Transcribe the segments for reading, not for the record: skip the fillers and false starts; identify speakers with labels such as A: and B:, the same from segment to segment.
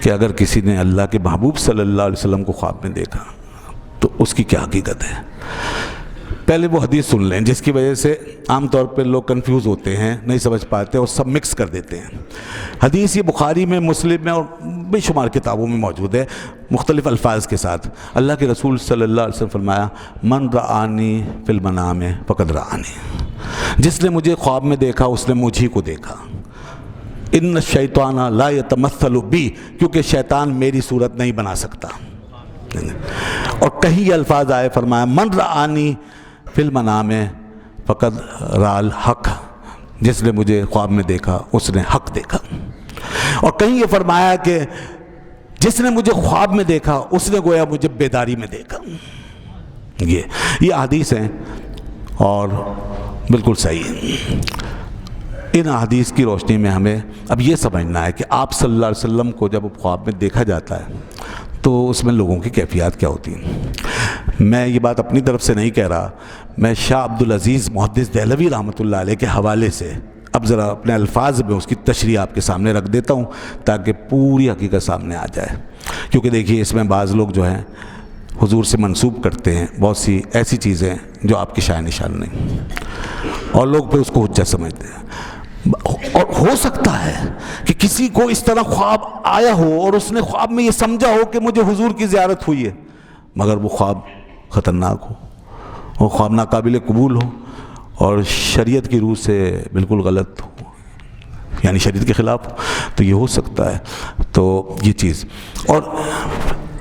A: کہ اگر کسی نے اللہ کے محبوب صلی اللہ علیہ وسلم کو خواب میں دیکھا تو اس کی کیا حقیقت ہے۔ پہلے وہ حدیث سن لیں جس کی وجہ سے عام طور پہ لوگ کنفیوز ہوتے ہیں، نہیں سمجھ پاتے اور سب مکس کر دیتے ہیں۔ حدیث یہ بخاری میں، مسلم میں اور بے شمار کتابوں میں موجود ہے مختلف الفاظ کے ساتھ۔ اللہ کے رسول صلی اللہ علیہ وسلم فرمایا، من رآنی فی المنام فقد رآنی، جس نے مجھے خواب میں دیکھا اس نے مجھ ہی کو دیکھا۔ ان الشیطان لا یتمثل بی، کیونکہ شیطان میری صورت نہیں بنا سکتا۔ اور کہیں یہ الفاظ آئے، فرمایا من رآنی فی المنام فقد رأى الحق، جس نے مجھے خواب میں دیکھا اس نے حق دیکھا۔ اور کہیں یہ فرمایا کہ جس نے مجھے خواب میں دیکھا اس نے گویا مجھے بیداری میں دیکھا۔ یہ احادیث ہیں اور بالکل صحیح ہیں۔ ان احادیث کی روشنی میں ہمیں اب یہ سمجھنا ہے کہ آپ صلی اللہ علیہ وسلم کو جب خواب میں دیکھا جاتا ہے تو اس میں لوگوں کی کیفیات کیا ہوتی ہیں۔ میں یہ بات اپنی طرف سے نہیں کہہ رہا، میں شاہ عبدالعزیز محدث دہلوی رحمۃ اللہ علیہ کے حوالے سے اب ذرا اپنے الفاظ میں اس کی تشریح آپ کے سامنے رکھ دیتا ہوں تاکہ پوری حقیقت سامنے آ جائے۔ کیونکہ دیکھیے اس میں بعض لوگ جو ہیں حضور سے منسوب کرتے ہیں بہت سی ایسی چیزیں جو آپ کی شائع نشان نہیں، اور لوگ پھر اس کو حجت سمجھتے ہیں۔ اور ہو سکتا ہے کہ کسی کو اس طرح خواب آیا ہو اور اس نے خواب میں یہ سمجھا ہو کہ مجھے حضور کی زیارت ہوئی ہے، مگر وہ خواب خطرناک ہو، وہ خواب ناقابل قبول ہو اور شریعت کی روح سے بالکل غلط ہو، یعنی شریعت کے خلاف ہو، تو یہ ہو سکتا ہے۔ تو یہ چیز، اور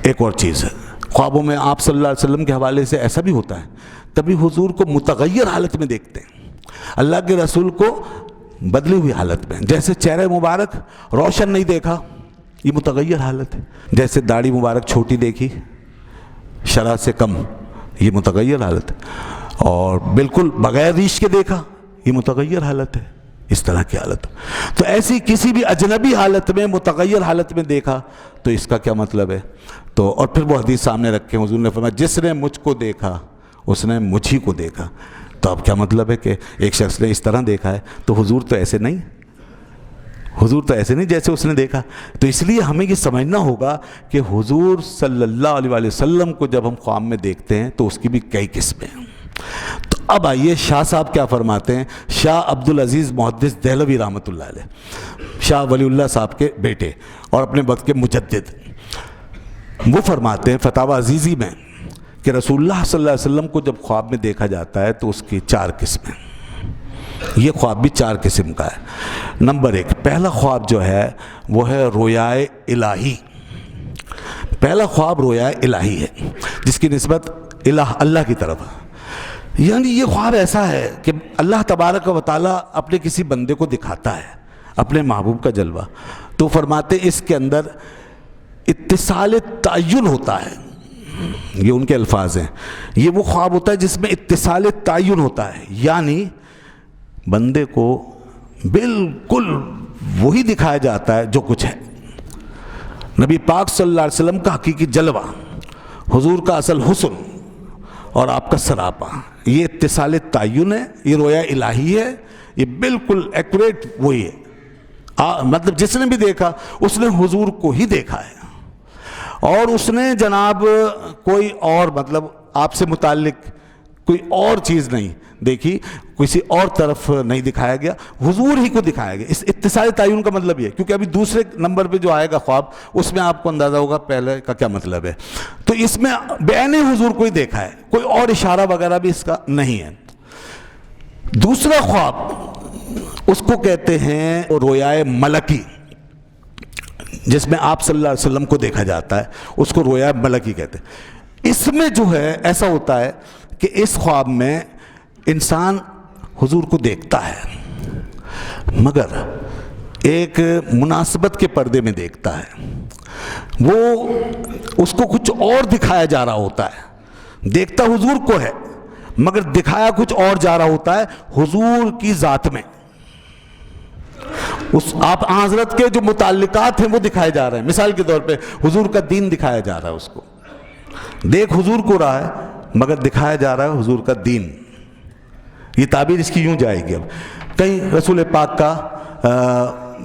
A: ایک اور چیز ہے، خوابوں میں آپ صلی اللہ علیہ وسلم کے حوالے سے ایسا بھی ہوتا ہے، کبھی حضور کو متغیر حالت میں دیکھتے ہیں، اللہ کے رسول کو بدلی ہوئی حالت میں، جیسے چہرہ مبارک روشن نہیں دیکھا، یہ متغیر حالت ہے، جیسے داڑھی مبارک چھوٹی دیکھی شرح سے کم، یہ متغیر حالت ہے، اور بالکل بغیر ریش کے دیکھا، یہ متغیر حالت ہے، اس طرح کی حالت۔ تو ایسی کسی بھی اجنبی حالت میں، متغیر حالت میں دیکھا تو اس کا کیا مطلب ہے؟ تو اور پھر وہ حدیث سامنے رکھے حضور نے فرمایا جس نے مجھ کو دیکھا اس نے مجھ ہی کو دیکھا۔ تو اب کیا مطلب ہے کہ ایک شخص نے اس طرح دیکھا ہے تو حضور تو ایسے نہیں، حضور تو ایسے نہیں جیسے اس نے دیکھا۔ تو اس لیے ہمیں یہ سمجھنا ہوگا کہ حضور صلی اللہ علیہ وسلم کو جب ہم خواب میں دیکھتے ہیں تو اس کی بھی کئی قسمیں ہیں۔ تو اب آئیے شاہ صاحب کیا فرماتے ہیں، شاہ عبدالعزیز محدث دہلوی رحمۃ اللہ علیہ، شاہ ولی اللہ صاحب کے بیٹے اور اپنے وقت کے مجدد، وہ فرماتے ہیں فتاوی عزیزی میں کہ رسول اللہ صلی اللہ علیہ وسلم کو جب خواب میں دیکھا جاتا ہے تو اس کی 4 قسمیں، یہ خواب بھی 4 قسم کا ہے۔ نمبر 1، پہلا خواب جو ہے وہ ہے رویائے الہی۔ پہلا خواب رویائے الہی ہے جس کی نسبت اللہ کی طرف ہے، یعنی یہ خواب ایسا ہے کہ اللہ تبارک و تعالیٰ اپنے کسی بندے کو دکھاتا ہے اپنے محبوب کا جلوہ، تو فرماتے اس کے اندر اتصال تعین ہوتا ہے، یہ ان کے الفاظ ہیں، یہ وہ خواب ہوتا ہے جس میں اتصال تعین ہوتا ہے، یعنی بندے کو بالکل وہی دکھایا جاتا ہے جو کچھ ہے، نبی پاک صلی اللہ علیہ وسلم کا حقیقی جلوہ، حضور کا اصل حسن اور آپ کا سراپا، یہ اتصال تعین ہے، یہ رویا الہی ہے، یہ بالکل ایکوریٹ وہی ہے، مطلب جس نے بھی دیکھا اس نے حضور کو ہی دیکھا ہے، اور اس نے جناب کوئی اور مطلب آپ سے متعلق کوئی اور چیز نہیں دیکھی، کسی اور طرف نہیں دکھایا گیا، حضور ہی کو دکھایا گیا۔ اس اتصال تعین کا مطلب یہ، کیونکہ ابھی دوسرے نمبر پہ جو آئے گا خواب اس میں آپ کو اندازہ ہوگا پہلے کا کیا مطلب ہے، تو اس میں بعین حضور کو ہی دیکھا ہے، کوئی اور اشارہ وغیرہ بھی اس کا نہیں ہے۔ دوسرا خواب اس کو کہتے ہیں رویائے ملکی، جس میں آپ صلی اللہ علیہ وسلم کو دیکھا جاتا ہے، اس کو رویا ملکی کہتے ہیں۔ اس میں جو ہے ایسا ہوتا ہے کہ اس خواب میں انسان حضور کو دیکھتا ہے مگر ایک مناسبت کے پردے میں دیکھتا ہے، وہ اس کو کچھ اور دکھایا جا رہا ہوتا ہے، دیکھتا حضور کو ہے مگر دکھایا کچھ اور جا رہا ہوتا ہے حضور کی ذات میں، اس آپ حضرت کے جو متعلقات ہیں وہ دکھائے جا رہے ہیں۔ مثال کے طور پہ حضور کا دین دکھایا جا رہا ہے، اس کو دیکھ حضور کو رہا ہے مگر دکھایا جا رہا ہے حضور کا دین، یہ تعبیر اس کی یوں جائے گی۔ اب کہیں رسول پاک کا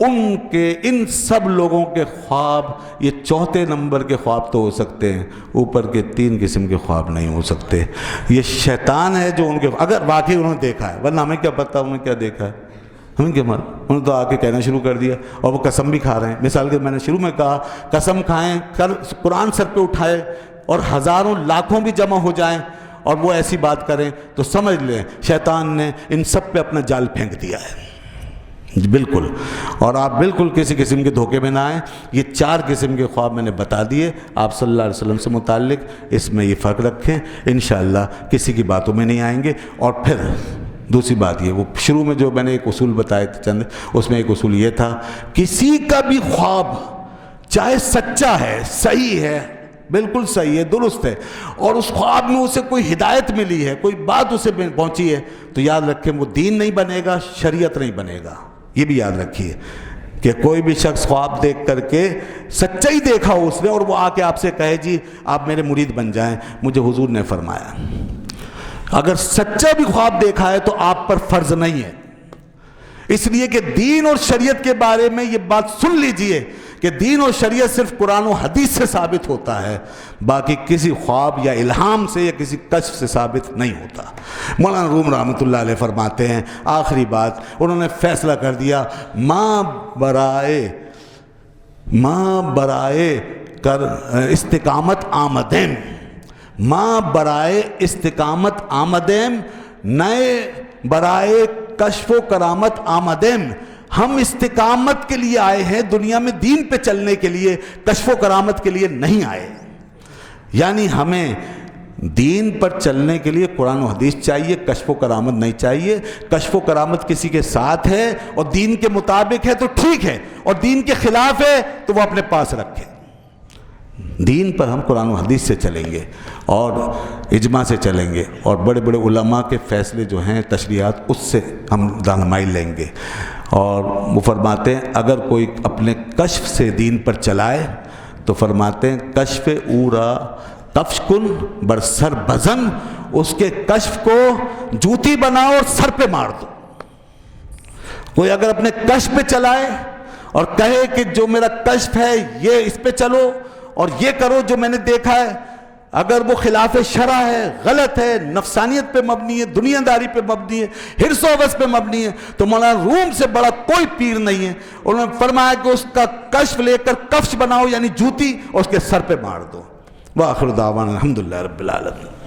A: ان کے ان سب لوگوں کے خواب یہ چوتھے نمبر کے خواب تو ہو سکتے ہیں، اوپر کے 3 قسم کے خواب نہیں ہو سکتے۔ یہ شیطان ہے جو ان کے، اگر واقعی انہوں نے دیکھا ہے، ورنہ ہمیں کیا پتہ انہوں نے کیا دیکھا ہے، ہمیں کیا معلوم، انہوں نے تو آ کے کہنا شروع کر دیا، اور وہ قسم بھی کھا رہے ہیں۔ مثال کے میں نے شروع میں کہا قسم کھائیں، قرآن سر پہ اٹھائے اور ہزاروں لاکھوں بھی جمع ہو جائیں اور وہ ایسی بات کریں تو سمجھ لیں شیطان نے ان سب پہ اپنا جال پھینک دیا ہے، بالکل۔ اور آپ بالکل کسی قسم کے دھوکے میں نہ آئیں۔ یہ 4 قسم کے خواب میں نے بتا دیے آپ صلی اللہ علیہ وسلم سے متعلق، اس میں یہ فرق رکھیں، انشاءاللہ کسی کی باتوں میں نہیں آئیں گے۔ اور پھر دوسری بات یہ، وہ شروع میں جو میں نے ایک اصول بتائے تھے چند، اس میں ایک اصول یہ تھا، کسی کا بھی خواب چاہے سچا ہے، صحیح ہے، بالکل صحیح ہے، درست ہے، اور اس خواب میں اسے کوئی ہدایت ملی ہے، کوئی بات اسے پہنچی ہے، تو یاد رکھیں وہ دین نہیں بنے گا، شریعت نہیں بنے گا۔ یہ بھی یاد رکھیے کہ کوئی بھی شخص خواب دیکھ کر کے سچائی دیکھا ہو اس نے، اور وہ آ کے آپ سے کہے جی آپ میرے مرید بن جائیں، مجھے حضور نے فرمایا، اگر سچا بھی خواب دیکھا ہے تو آپ پر فرض نہیں ہے، اس لیے کہ دین اور شریعت کے بارے میں یہ بات سن لیجئے کہ دین اور شریعت صرف قرآن و حدیث سے ثابت ہوتا ہے، باقی کسی خواب یا الہام سے یا کسی کشف سے ثابت نہیں ہوتا۔ مولانا روم رحمۃ اللہ علیہ فرماتے ہیں، آخری بات انہوں نے فیصلہ کر دیا، ماں برائے کر استقامت آمدیم، ماں برائے استقامت آمدیم، نئے برائے کشف و کرامت آمدیم۔ ہم استقامت کے لیے آئے ہیں دنیا میں، دین پہ چلنے کے لیے، کشف و کرامت کے لیے نہیں آئے۔ یعنی ہمیں دین پر چلنے کے لیے قرآن و حدیث چاہیے، کشف و کرامت نہیں چاہیے۔ کشف و کرامت کسی کے ساتھ ہے اور دین کے مطابق ہے تو ٹھیک ہے، اور دین کے خلاف ہے تو وہ اپنے پاس رکھے۔ دین پر ہم قرآن و حدیث سے چلیں گے اور اجماع سے چلیں گے، اور بڑے بڑے علماء کے فیصلے جو ہیں، تشریعات، اس سے ہم رہنمائی لیں گے۔ اور وہ فرماتے ہیں اگر کوئی اپنے کشف سے دین پر چلائے تو فرماتے ہیں کشف اورا کفش کن بر سر بزن، اس کے کشف کو جوتی بناؤ اور سر پہ مار دو۔ کوئی اگر اپنے کشف پہ چلائے اور کہے کہ جو میرا کشف ہے یہ اس پہ چلو اور یہ کرو جو میں نے دیکھا ہے، اگر وہ خلاف شرع ہے، غلط ہے، نفسانیت پہ مبنی ہے، دنیا داری پہ مبنی ہے، حرص و حوث پہ مبنی ہے، تو مولانا روم سے بڑا کوئی پیر نہیں ہے۔ انہوں نے فرمایا کہ اس کا کشف لے کر کفش بناؤ، یعنی جوتی، اور اس کے سر پہ مار دو۔ وآخر دعوانا الحمدللہ رب العالمین۔